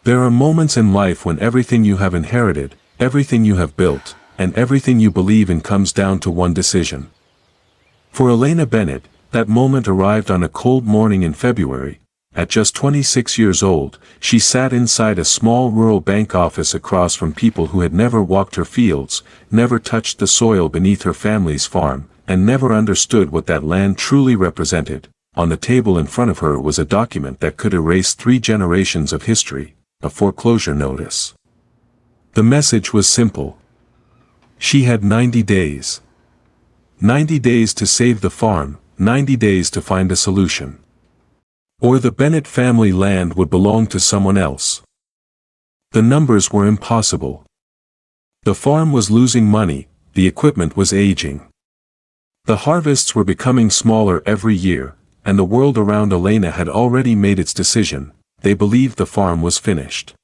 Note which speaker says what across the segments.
Speaker 1: There are moments in life when everything you have inherited, everything you have built, and everything you believe in comes down to one decision. For Elena Bennett, that moment arrived on a cold morning in February. At just 26 years old, she sat inside a small rural bank office across from people who had never walked her fields, never touched the soil beneath her family's farm, and never understood what that land truly represented. On the table in front of her was a document that could erase 3 generations of history, a foreclosure notice. The message was simple. She had 90 days. 90 days to save the farm, 90 days to find a solution. Or the Bennett family land would belong to someone else. The numbers were impossible. The farm was losing money, the equipment was aging. The harvests were becoming smaller every year, and the world around Elena had already made its decision. They believed the farm was finished.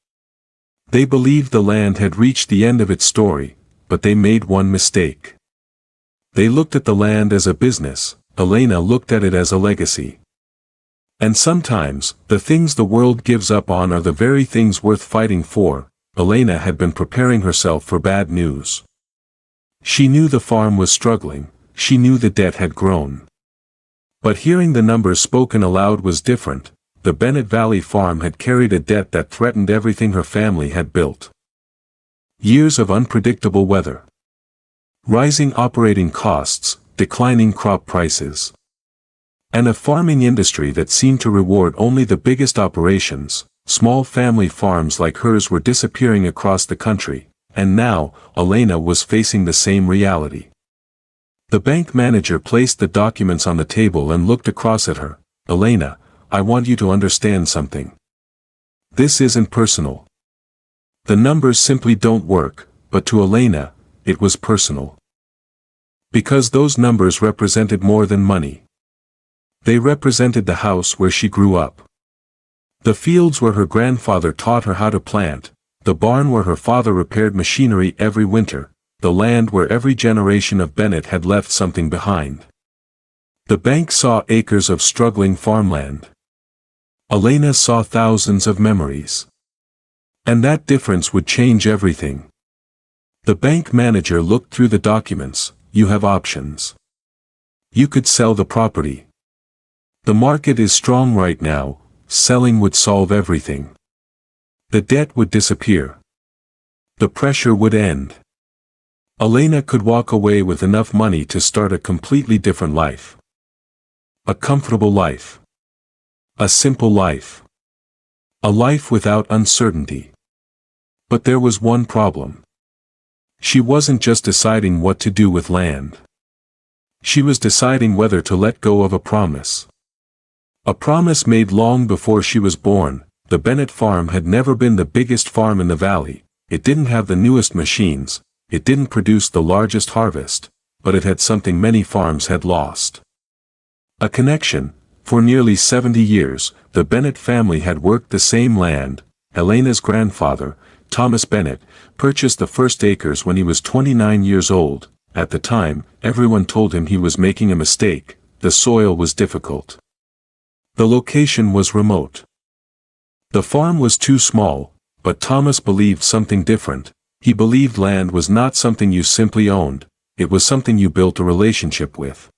Speaker 1: They believed the land had reached the end of its story, but they made one mistake. They looked at the land as a business, Elena looked at it as a legacy. And sometimes, the things the world gives up on are the very things worth fighting for. Elena had been preparing herself for bad news. She knew the farm was struggling, she knew the debt had grown. But hearing the numbers spoken aloud was different. The Bennett Valley farm had carried a debt that threatened everything her family had built. Years of unpredictable weather. Rising operating costs, declining crop prices. And a farming industry that seemed to reward only the biggest operations. Small family farms like hers were disappearing across the country, and now, Elena was facing the same reality. The bank manager placed the documents on the table and looked across at her. Elena, I want you to understand something. This isn't personal. The numbers simply don't work, but to Elena, it was personal. Because those numbers represented more than money. They represented the house where she grew up. The fields where her grandfather taught her how to plant, the barn where her father repaired machinery every winter, the land where every generation of Bennett had left something behind. The bank saw acres of struggling farmland. Elena saw thousands of memories. And that difference would change everything. The bank manager looked through the documents. You have options. You could sell the property. The market is strong right now, selling would solve everything. The debt would disappear. The pressure would end. Elena could walk away with enough money to start a completely different life. A comfortable life. A simple life. A life without uncertainty. But there was one problem. She wasn't just deciding what to do with land. She was deciding whether to let go of a promise. A promise made long before she was born. The Bennett farm had never been the biggest farm in the valley, it didn't have the newest machines, it didn't produce the largest harvest, but it had something many farms had lost. A connection. For nearly 70 years, the Bennett family had worked the same land. Elena's grandfather, Thomas Bennett, purchased the first acres when he was 29 years old. At the time, everyone told him he was making a mistake. The soil was difficult. The location was remote. The farm was too small, but Thomas believed something different. He believed land was not something you simply owned, it was something you built a relationship with.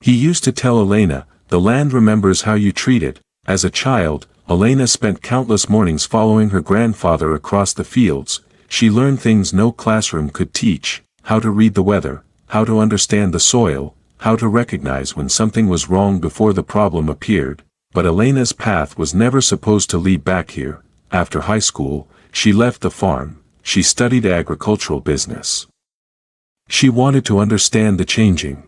Speaker 1: He used to tell Elena, the land remembers how you treat it. As a child, Elena spent countless mornings following her grandfather across the fields. She learned things no classroom could teach, how to read the weather, how to understand the soil, how to recognize when something was wrong before the problem appeared. But Elena's path was never supposed to lead back here. After high school, she left the farm. She studied agricultural business. She wanted to understand the changing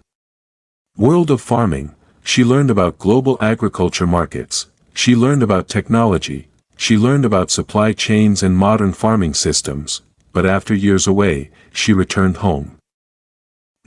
Speaker 1: world of farming. She learned about global agriculture markets. She learned about technology. She learned about supply chains and modern farming systems. But after years away, she returned home.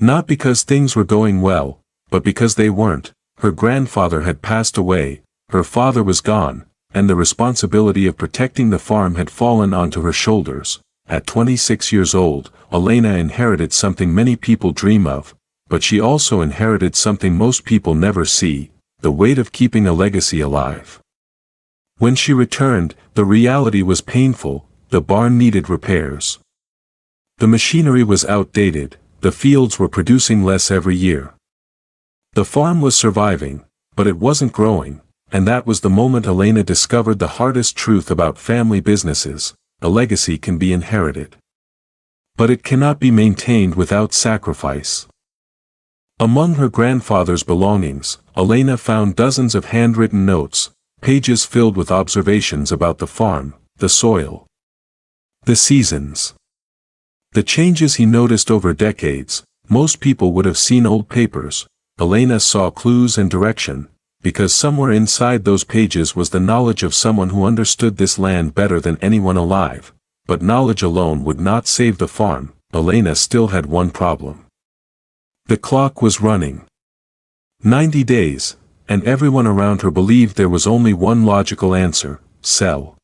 Speaker 1: Not because things were going well, but because they weren't. Her grandfather had passed away, her father was gone, and the responsibility of protecting the farm had fallen onto her shoulders. At 26 years old, Elena inherited something many people dream of, but she also inherited something most people never see, the weight of keeping a legacy alive. When she returned, the reality was painful. The barn needed repairs. The machinery was outdated, the fields were producing less every year. The farm was surviving, but it wasn't growing, and that was the moment Elena discovered the hardest truth about family businesses: a legacy can be inherited, but it cannot be maintained without sacrifice. Among her grandfather's belongings, Elena found dozens of handwritten notes, pages filled with observations about the farm, the soil, the seasons, the changes he noticed over decades. Most people would have seen old papers. Elena saw clues and direction, because somewhere inside those pages was the knowledge of someone who understood this land better than anyone alive. But knowledge alone would not save the farm. Elena still had one problem. The clock was running. 90 days, and everyone around her believed there was only one logical answer: sell.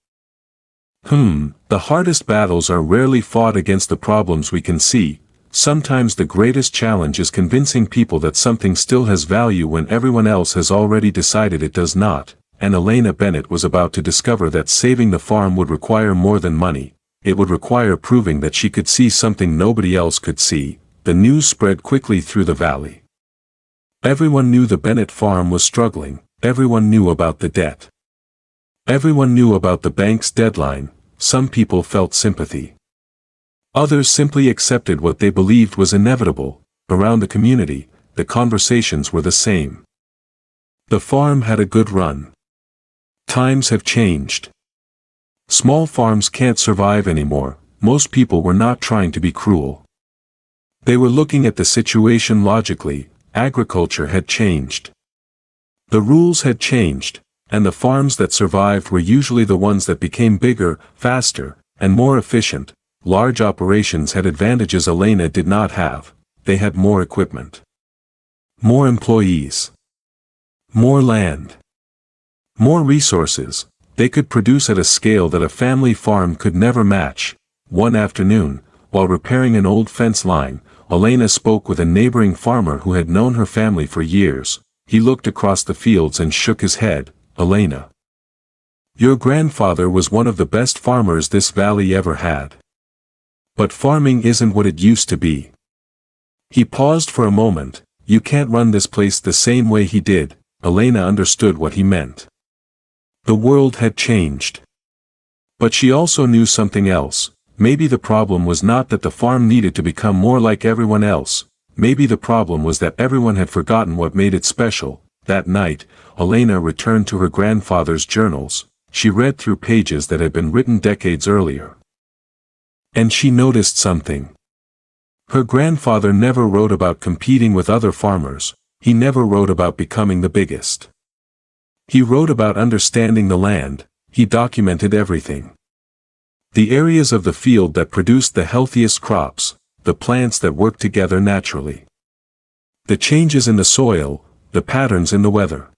Speaker 1: The hardest battles are rarely fought against the problems we can see. Sometimes the greatest challenge is convincing people that something still has value when everyone else has already decided it does not, and Elena Bennett was about to discover that saving the farm would require more than money. It would require proving that she could see something nobody else could see. The news spread quickly through the valley. Everyone knew the Bennett farm was struggling. Everyone knew about the debt. Everyone knew about the bank's deadline. Some people felt sympathy. Others simply accepted what they believed was inevitable. Around the community, the conversations were the same. The farm had a good run. Times have changed. Small farms can't survive anymore. Most people were not trying to be cruel. They were looking at the situation logically. Agriculture had changed. The rules had changed, and the farms that survived were usually the ones that became bigger, faster, and more efficient. Large operations had advantages Elena did not have. They had more equipment, more employees, more land, more resources. They could produce at a scale that a family farm could never match. One afternoon, while repairing an old fence line, Elena spoke with a neighboring farmer who had known her family for years. He looked across the fields and shook his head. "Elena, your grandfather was one of the best farmers this valley ever had. But farming isn't what it used to be." He paused for a moment. "You can't run this place the same way he did." Elena understood what he meant. The world had changed. But she also knew something else. Maybe the problem was not that the farm needed to become more like everyone else. Maybe the problem was that everyone had forgotten what made it special. That night, Elena returned to her grandfather's journals. She read through pages that had been written decades earlier. And she noticed something. Her grandfather never wrote about competing with other farmers. He never wrote about becoming the biggest. He wrote about understanding the land. He documented everything. The areas of the field that produced the healthiest crops, the plants that worked together naturally, the changes in the soil, the patterns in the weather,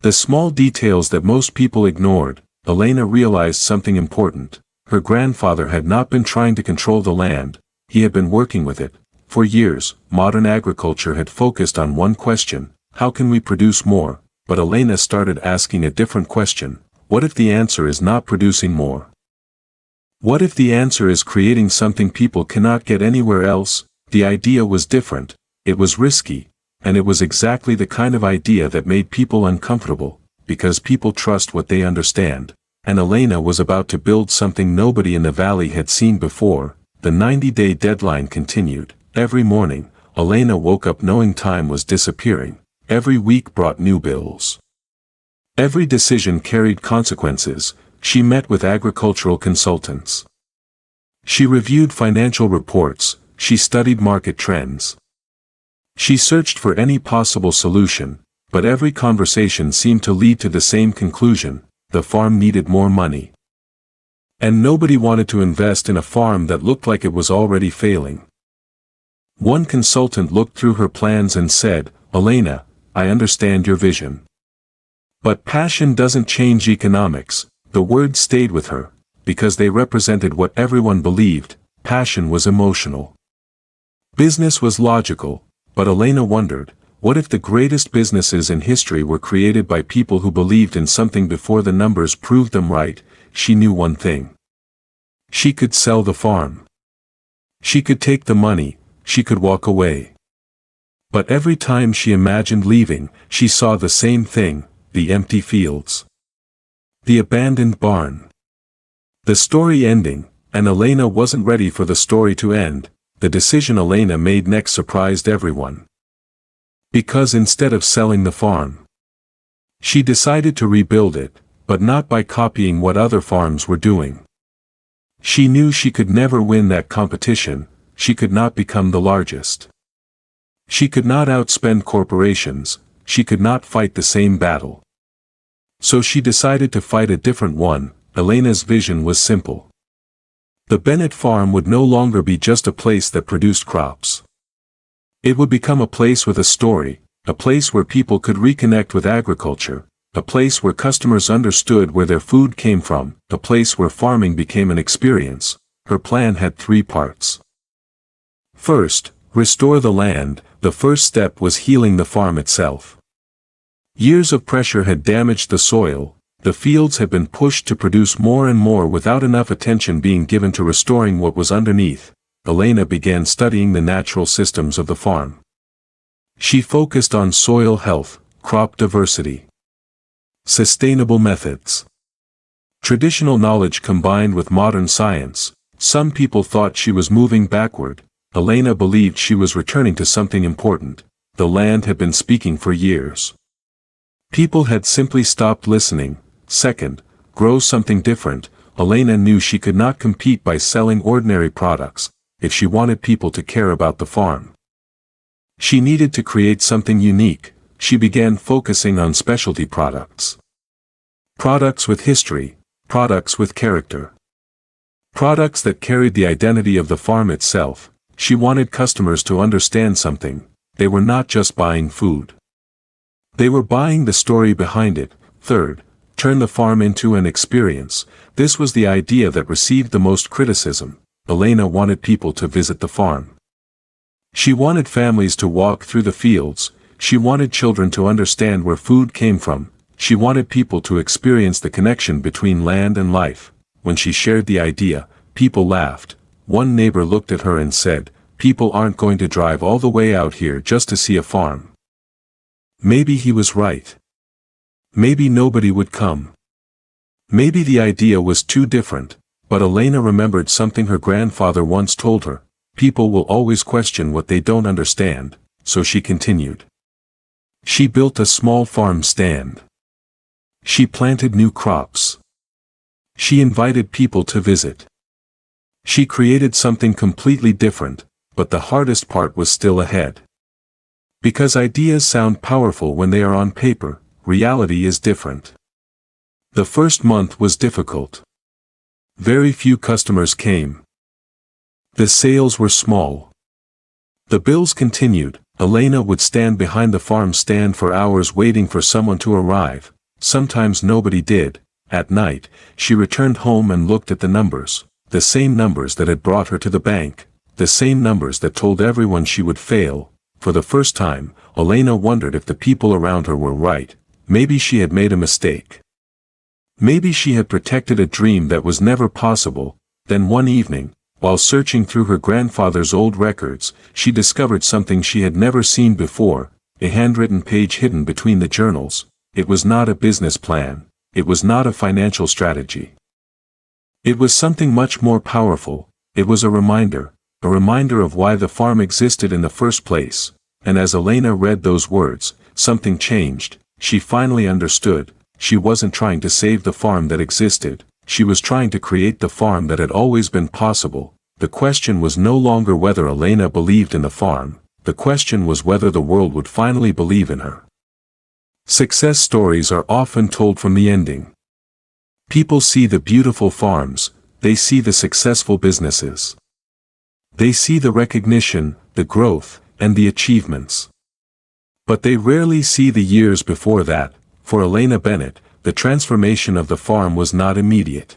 Speaker 1: the small details that most people ignored. Elena realized something important. Her grandfather had not been trying to control the land. He had been working with it. For years, modern agriculture had focused on one question: how can we produce more? But Elena started asking a different question. What if the answer is not producing more? What if the answer is creating something people cannot get anywhere else? The idea was different. It was risky. And it was exactly the kind of idea that made people uncomfortable, because people trust what they understand. And Elena was about to build something nobody in the valley had seen before. The 90-day deadline continued. Every morning, Elena woke up knowing time was disappearing. Every week brought new bills. Every decision carried consequences. She met with agricultural consultants. She reviewed financial reports. She studied market trends. She searched for any possible solution, but every conversation seemed to lead to the same conclusion: the farm needed more money. And nobody wanted to invest in a farm that looked like it was already failing. One consultant looked through her plans and said, "Elena, I understand your vision. But passion doesn't change economics." The words stayed with her, because they represented what everyone believed. Passion was emotional. Business was logical, but Elena wondered, What if the greatest businesses in history were created by people who believed in something before the numbers proved them right? She knew one thing. She could sell the farm. She could take the money, she could walk away. But every time she imagined leaving, she saw the same thing, the empty fields. The abandoned barn. The story ending, and Elena wasn't ready for the story to end. The decision Elena made next surprised everyone. Because instead of selling the farm, she decided to rebuild it, but not by copying what other farms were doing. She knew she could never win that competition, she could not become the largest. She could not outspend corporations, she could not fight the same battle. So she decided to fight a different one. Elena's vision was simple. The Bennett farm would no longer be just a place that produced crops. It would become a place with a story, a place where people could reconnect with agriculture, a place where customers understood where their food came from, a place where farming became an experience. Her plan had 3 parts. First, restore the land. The first step was healing the farm itself. Years of pressure had damaged the soil, the fields had been pushed to produce more and more without enough attention being given to restoring what was underneath. Elena began studying the natural systems of the farm. She focused on soil health, crop diversity, sustainable methods, traditional knowledge combined with modern science. Some people thought she was moving backward. Elena believed she was returning to something important. The land had been speaking for years. People had simply stopped listening. Second, grow something different. Elena knew she could not compete by selling ordinary products, if she wanted people to care about the farm. She needed to create something unique. She began focusing on specialty products. Products with history, products with character. Products that carried the identity of the farm itself. She wanted customers to understand something. They were not just buying food. They were buying the story behind it. Third, turn the farm into an experience. This was the idea that received the most criticism. Elena wanted people to visit the farm. She wanted families to walk through the fields. She wanted children to understand where food came from. She wanted people to experience the connection between land and life. When she shared the idea, people laughed. One neighbor looked at her and said, "People aren't going to drive all the way out here just to see a farm." Maybe he was right. Maybe nobody would come. Maybe the idea was too different, but Elena remembered something her grandfather once told her. People will always question what they don't understand, so she continued. She built a small farm stand. She planted new crops. She invited people to visit. She created something completely different, but the hardest part was still ahead. Because ideas sound powerful when they are on paper, reality is different. The first month was difficult. Very few customers came. The sales were small. The bills continued. Elena would stand behind the farm stand for hours waiting for someone to arrive. Sometimes nobody did. At night, she returned home and looked at the numbers. The same numbers that had brought her to the bank. The same numbers that told everyone she would fail. For the first time, Elena wondered if the people around her were right. Maybe she had made a mistake. Maybe she had protected a dream that was never possible. Then one evening, while searching through her grandfather's old records, she discovered something she had never seen before, a handwritten page hidden between the journals. It was not a business plan. It was not a financial strategy. It was something much more powerful. It was a reminder of why the farm existed in the first place. And as Elena read those words, something changed. She finally understood. She wasn't trying to save the farm that existed. She was trying to create the farm that had always been possible. The question was no longer whether Elena believed in the farm. The question was whether the world would finally believe in her. Success stories are often told from the ending. People see the beautiful farms, they see the successful businesses. They see the recognition, the growth, and the achievements. But they rarely see the years before that. For Elena Bennett, the transformation of the farm was not immediate.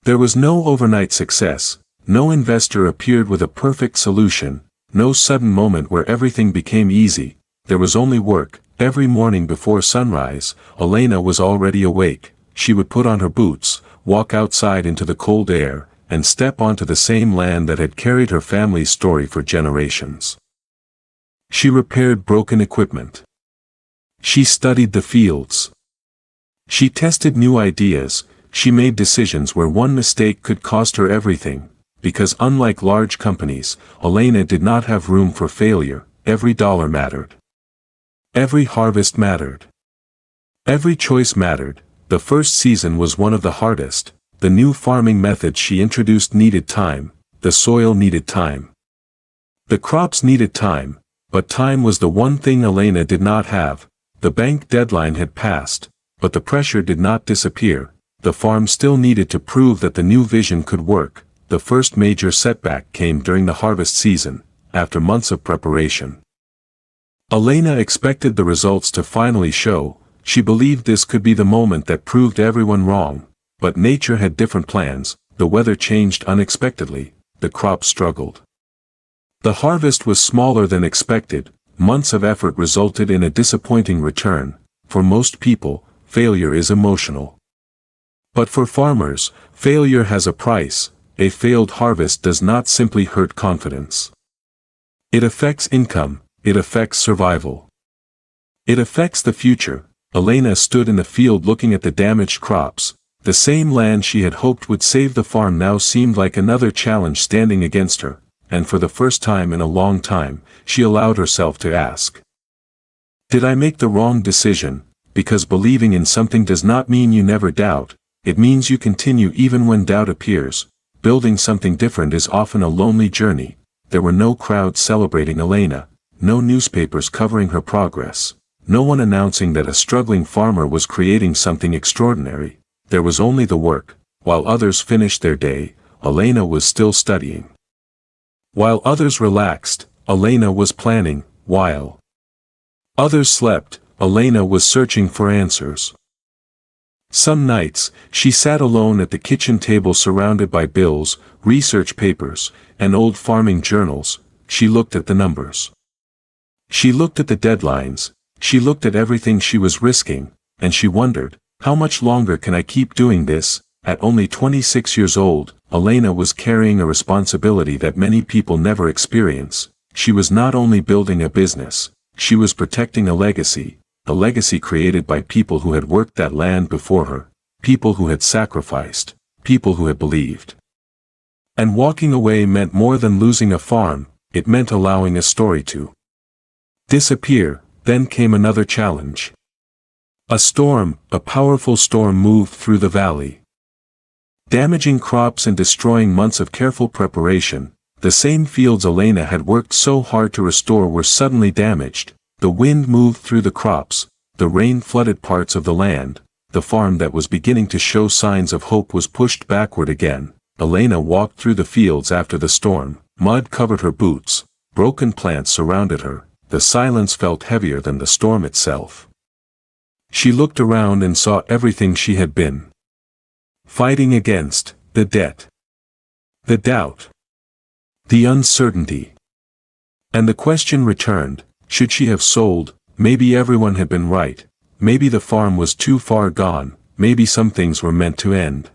Speaker 1: There was no overnight success, no investor appeared with a perfect solution, no sudden moment where everything became easy. there was only work. Every morning before sunrise, Elena was already awake. She would put on her boots, walk outside into the cold air, and step onto the same land that had carried her family's story for generations. She repaired broken equipment. She studied the fields. She tested new ideas. She made decisions where one mistake could cost her everything, because unlike large companies, Elena did not have room for failure. Every dollar mattered. Every harvest mattered. Every choice mattered. The first season was one of the hardest. The new farming methods she introduced needed time. The soil needed time. The crops needed time, but time was the one thing Elena did not have. The bank deadline had passed, but the pressure did not disappear. The farm still needed to prove that the new vision could work. The first major setback came during the harvest season, after months of preparation. Elena expected the results to finally show. She believed this could be the moment that proved everyone wrong, but nature had different plans. The weather changed unexpectedly. The crops struggled. The harvest was smaller than expected. Months of effort resulted in a disappointing return. For most people, failure is emotional. But for farmers, failure has a price. A failed harvest does not simply hurt confidence. It affects income. It affects survival. It affects the future. Elena stood in the field looking at the damaged crops. The same land she had hoped would save the farm now seemed like another challenge standing against her, and for the first time in a long time, she allowed herself to ask, "Did I make the wrong decision?" Because believing in something does not mean you never doubt, it means you continue even when doubt appears. Building something different is often a lonely journey. There were no crowds celebrating Elena, no newspapers covering her progress, no one announcing that a struggling farmer was creating something extraordinary. There was only the work. While others finished their day, Elena was still studying. While others relaxed, Elena was planning. While others slept, Elena was searching for answers. Some nights, she sat alone at the kitchen table surrounded by bills, research papers, and old farming journals. She looked at the numbers. She looked at the deadlines. She looked at everything she was risking, and she wondered, how much longer can I keep doing this? At only 26 years old, Elena was carrying a responsibility that many people never experience. She was not only building a business, she was protecting a legacy created by people who had worked that land before her, people who had sacrificed, people who had believed. And walking away meant more than losing a farm, it meant allowing a story to disappear. Then came another challenge. A storm, a powerful storm moved through the valley, damaging crops and destroying months of careful preparation. The same fields Elena had worked so hard to restore were suddenly damaged. The wind moved through the crops, the rain flooded parts of the land. The farm that was beginning to show signs of hope was pushed backward again. Elena walked through the fields after the storm. Mud covered her boots, broken plants surrounded her. The silence felt heavier than the storm itself. She looked around and saw everything she had been fighting against: the debt, the doubt, the uncertainty. And the question returned, should she have sold? Maybe everyone had been right. Maybe the farm was too far gone. Maybe some things were meant to end.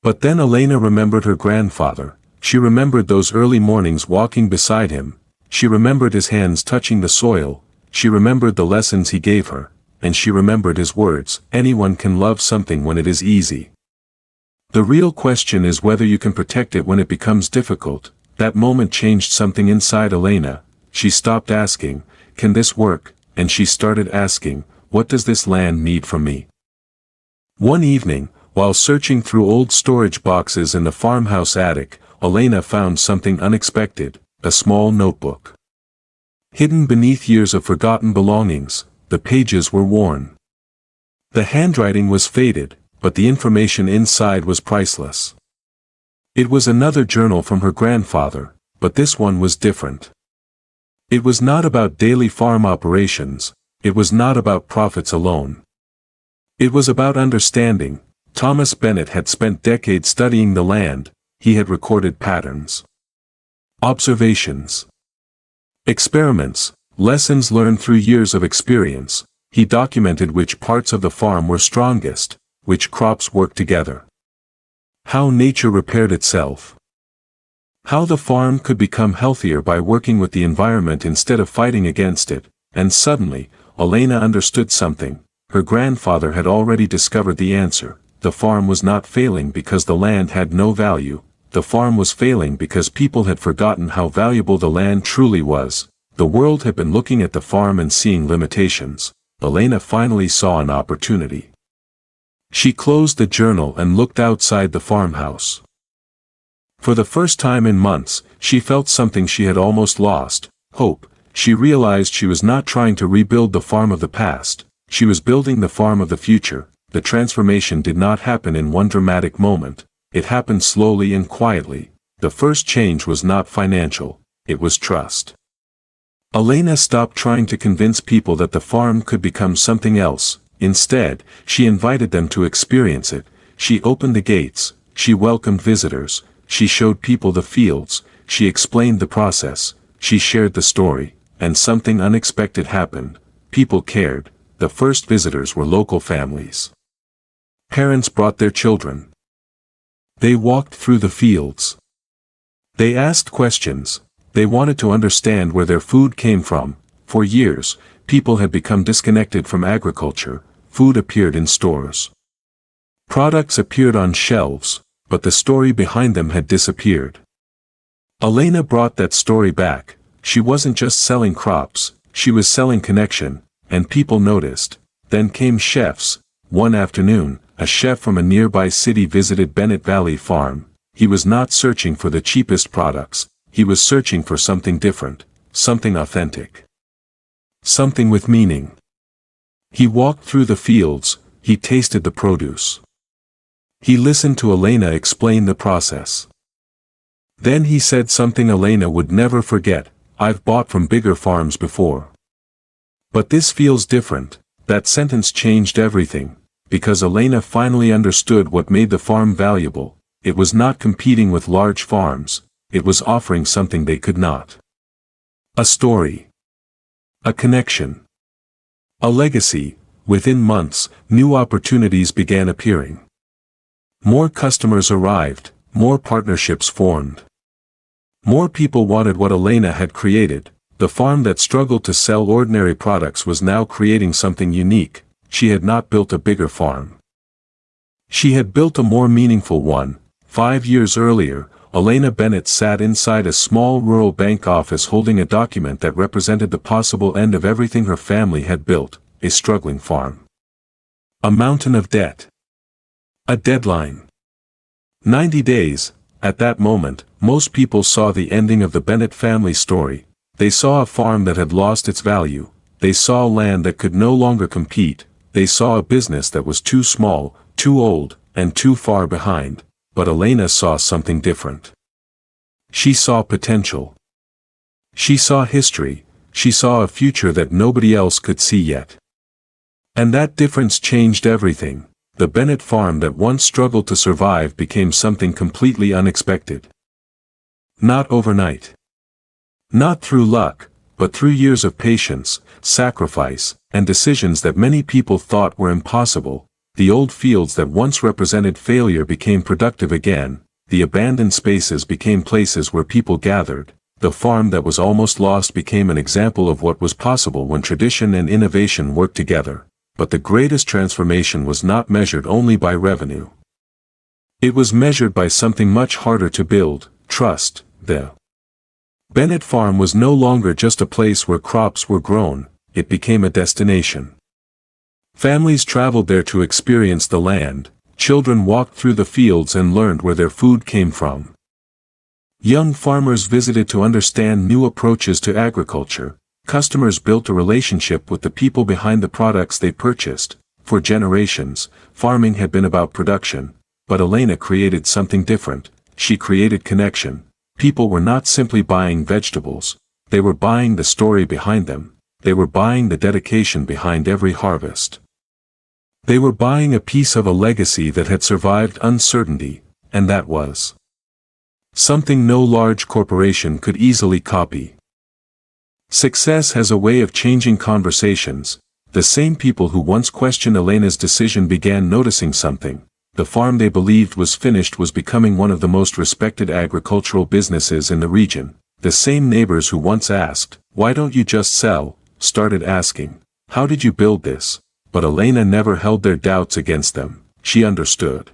Speaker 1: But then Elena remembered her grandfather. She remembered those early mornings walking beside him. She remembered his hands touching the soil. She remembered the lessons he gave her. And she remembered his words, "Anyone can love something when it is easy. The real question is whether you can protect it when it becomes difficult." That moment changed something inside Elena. She stopped asking, "Can this work?" and she started asking, "What does this land need from me?" One evening, while searching through old storage boxes in the farmhouse attic, Elena found something unexpected: a small notebook. Hidden beneath years of forgotten belongings, the pages were worn. The handwriting was faded, but the information inside was priceless. It was another journal from her grandfather, but this one was different. It was not about daily farm operations. It was not about profits alone. It was about understanding. Thomas Bennett had spent decades studying the land. He had recorded patterns, observations, experiments, Lessons learned through years of experience. He documented which parts of the farm were strongest, which crops worked together, how nature repaired itself, how the farm could become healthier by working with the environment instead of fighting against it. And suddenly, Elena understood something. Her grandfather had already discovered the answer. The farm was not failing because the land had no value. The farm was failing because people had forgotten how valuable the land truly was. The world had been looking at the farm and seeing limitations. Elena finally saw an opportunity. She closed the journal and looked outside the farmhouse. For the first time in months, she felt something she had almost lost: hope. She realized she was not trying to rebuild the farm of the past. She was building the farm of the future. The transformation did not happen in one dramatic moment. It happened slowly and quietly. The first change was not financial. It was trust. Elena stopped trying to convince people that the farm could become something else. Instead, she invited them to experience it. She opened the gates. She welcomed visitors. She showed people the fields. She explained the process. She shared the story. And something unexpected happened. People cared. The first visitors were local families. Parents brought their children. They walked through the fields. They asked questions. They wanted to understand where their food came from. For years, people had become disconnected from agriculture. Food appeared in stores. Products appeared on shelves, but the story behind them had disappeared. Elena brought that story back. She wasn't just selling crops, she was selling connection, and people noticed. Then came chefs. One afternoon, a chef from a nearby city visited Bennett Valley Farm. He was not searching for the cheapest products. He was searching for something different, something authentic, something with meaning. He walked through the fields. He tasted the produce. He listened to Elena explain the process. Then he said something Elena would never forget: "I've bought from bigger farms before. But this feels different." That sentence changed everything, because Elena finally understood what made the farm valuable. It was not competing with large farms. It was offering something they could not. A story. A connection. A legacy. Within months, new opportunities began appearing. More customers arrived, more partnerships formed. More people wanted what Elena had created. The farm that struggled to sell ordinary products was now creating something unique. She had not built a bigger farm. She had built a more meaningful one. 5 years earlier, Elena Bennett sat inside a small rural bank office holding a document that represented the possible end of everything her family had built: a struggling farm, a mountain of debt, a deadline. 90 days. At that moment, most people saw the ending of the Bennett family story. They saw a farm that had lost its value. They saw land that could no longer compete. They saw a business that was too small, too old, and too far behind. But Elena saw something different. She saw potential. She saw history. She saw a future that nobody else could see yet. And that difference changed everything. The Bennett farm that once struggled to survive became something completely unexpected. Not overnight. Not through luck, but through years of patience, sacrifice, and decisions that many people thought were impossible. The old fields that once represented failure became productive again. The abandoned spaces became places where people gathered. The farm that was almost lost became an example of what was possible when tradition and innovation worked together. But the greatest transformation was not measured only by revenue. It was measured by something much harder to build: trust. The Bennett farm was no longer just a place where crops were grown, it became a destination. Families traveled there to experience the land. Children walked through the fields and learned where their food came from. Young farmers visited to understand new approaches to agriculture. Customers built a relationship with the people behind the products they purchased. For generations, farming had been about production, but Elena created something different. She created connection. People were not simply buying vegetables. They were buying the story behind them. They were buying the dedication behind every harvest. They were buying a piece of a legacy that had survived uncertainty, and that was something no large corporation could easily copy. Success has a way of changing conversations. The same people who once questioned Elena's decision began noticing something. The farm they believed was finished was becoming one of the most respected agricultural businesses in the region. The same neighbors who once asked, "Why don't you just sell?" started asking, "How did you build this?" But Elena never held their doubts against them. She understood.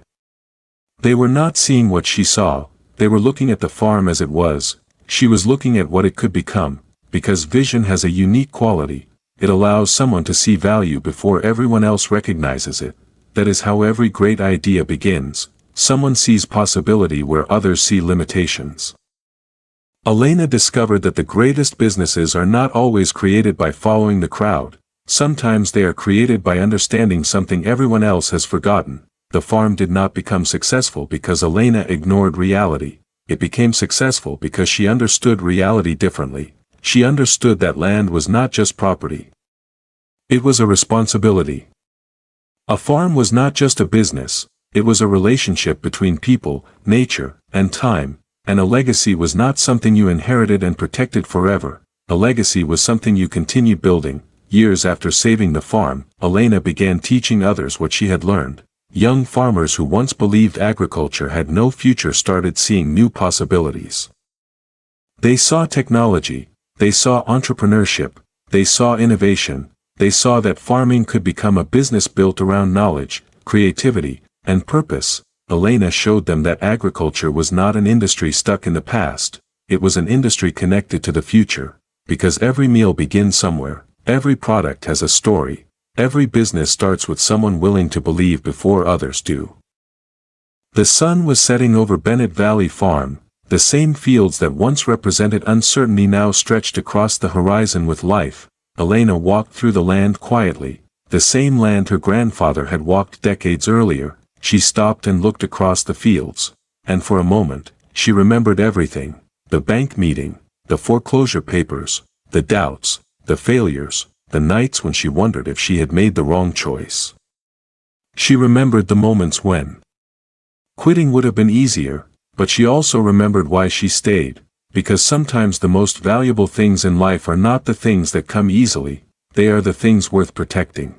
Speaker 1: They were not seeing what she saw, they were looking at the farm as it was. She was looking at what it could become, because vision has a unique quality. It allows someone to see value before everyone else recognizes it. That is how every great idea begins. Someone sees possibility where others see limitations. Elena discovered that the greatest businesses are not always created by following the crowd. Sometimes they are created by understanding something everyone else has forgotten. The farm did not become successful because Elena ignored reality. It became successful because she understood reality differently. She understood that land was not just property. It was a responsibility. A farm was not just a business, it was a relationship between people, nature, and time, and a legacy was not something you inherited and protected forever. A legacy was something you continued building. Years after saving the farm, Elena began teaching others what she had learned. Young farmers who once believed agriculture had no future started seeing new possibilities. They saw technology, they saw entrepreneurship, they saw innovation. They saw that farming could become a business built around knowledge, creativity, and purpose. Elena showed them that agriculture was not an industry stuck in the past, it was an industry connected to the future. Because every meal begins somewhere, every product has a story, every business starts with someone willing to believe before others do. The sun was setting over Bennett Valley Farm. The same fields that once represented uncertainty now stretched across the horizon with life. Elena walked through the land quietly, the same land her grandfather had walked decades earlier. She stopped and looked across the fields, and for a moment, she remembered everything: the bank meeting, the foreclosure papers, the doubts, the failures, the nights when she wondered if she had made the wrong choice. She remembered the moments when quitting would have been easier, but she also remembered why she stayed. Because sometimes the most valuable things in life are not the things that come easily, they are the things worth protecting.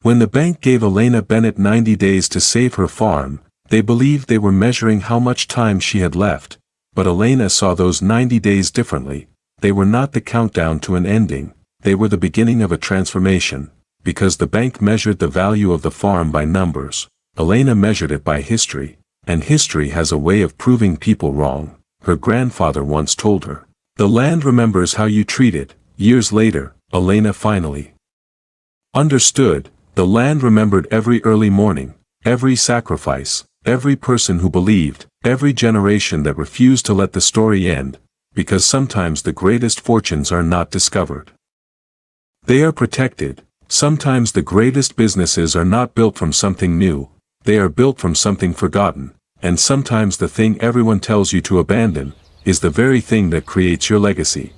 Speaker 1: When the bank gave Elena Bennett 90 days to save her farm, they believed they were measuring how much time she had left. But Elena saw those 90 days differently. They were not the countdown to an ending, they were the beginning of a transformation. Because the bank measured the value of the farm by numbers, Elena measured it by history, and history has a way of proving people wrong. Her grandfather once told her, "The land remembers how you treat it." Years later, Elena finally understood. The land remembered every early morning, every sacrifice, every person who believed, every generation that refused to let the story end, because sometimes the greatest fortunes are not discovered. They are protected. Sometimes the greatest businesses are not built from something new, they are built from something forgotten. And sometimes the thing everyone tells you to abandon is the very thing that creates your legacy.